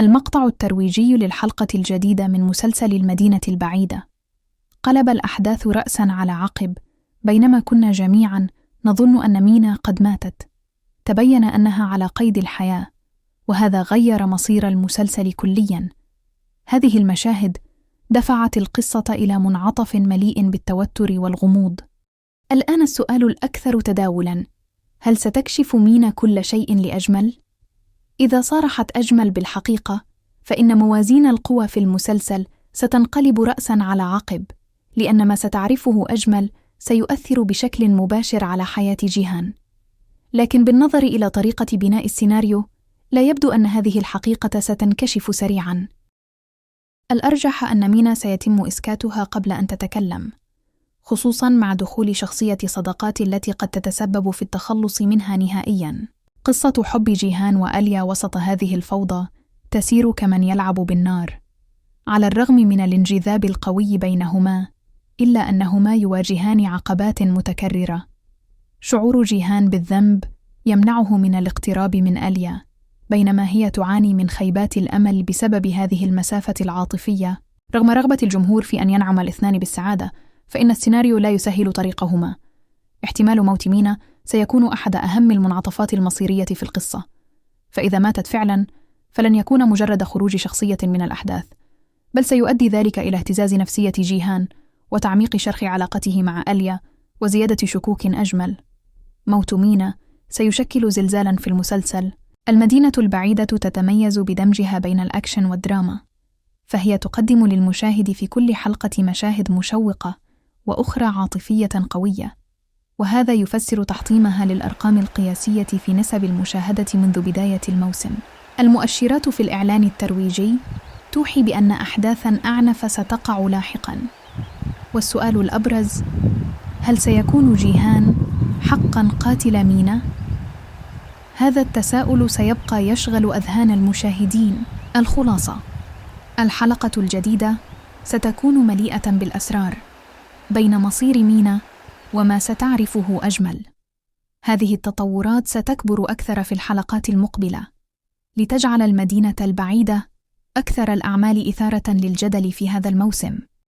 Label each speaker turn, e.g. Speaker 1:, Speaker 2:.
Speaker 1: المقطع الترويجي للحلقة الجديدة من مسلسل المدينة البعيدة. قلب الأحداث رأساً على عقب بينما كنا جميعاً نظن أن مينا قد ماتت. تبين أنها على قيد الحياة، وهذا غير مصير المسلسل كلياً. هذه المشاهد دفعت القصة إلى منعطف مليء بالتوتر والغموض. الآن السؤال الأكثر تداولاً: هل ستكشف مينا كل شيء لأجمل؟ إذا صارحت أجمل بالحقيقة، فإن موازين القوى في المسلسل ستنقلب رأساً على عقب، لأن ما ستعرفه أجمل سيؤثر بشكل مباشر على حياة جيهان. لكن بالنظر إلى طريقة بناء السيناريو، لا يبدو أن هذه الحقيقة ستنكشف سريعاً. الأرجح أن مينا سيتم إسكاتها قبل أن تتكلم، خصوصاً مع دخول شخصية صداقات التي قد تتسبب في التخلص منها نهائياً. قصة حب جيهان وآليا وسط هذه الفوضى تسير كمن يلعب بالنار. على الرغم من الانجذاب القوي بينهما، إلا أنهما يواجهان عقبات متكررة. شعور جيهان بالذنب يمنعه من الاقتراب من آليا، بينما هي تعاني من خيبات الأمل بسبب هذه المسافة العاطفية. رغم رغبة الجمهور في أن ينعم الاثنان بالسعادة، فإن السيناريو لا يسهل طريقهما. احتمال موت مينا سيكون أحد أهم المنعطفات المصيرية في القصة، فإذا ماتت فعلاً فلن يكون مجرد خروج شخصية من الأحداث، بل سيؤدي ذلك إلى اهتزاز نفسية جيهان وتعميق شرخ علاقته مع آليا وزيادة شكوك أجمل. موت مينا سيشكل زلزالاً في المسلسل. المدينة البعيدة تتميز بدمجها بين الأكشن والدراما، فهي تقدم للمشاهد في كل حلقة مشاهد مشوقة وأخرى عاطفية قوية، وهذا يفسر تحطيمها للأرقام القياسية في نسب المشاهدة منذ بداية الموسم. المؤشرات في الإعلان الترويجي توحي بأن أحداثاً أعنف ستقع لاحقاً، والسؤال الأبرز: هل سيكون جيهان حقاً قاتل مينا؟ هذا التساؤل سيبقى يشغل أذهان المشاهدين. الخلاصة: الحلقة الجديدة ستكون مليئة بالأسرار بين مصير مينا وما ستعرفه أجمل. هذه التطورات ستكبر أكثر في الحلقات المقبلة، لتجعل المدينة البعيدة أكثر الأعمال إثارة للجدل في هذا الموسم.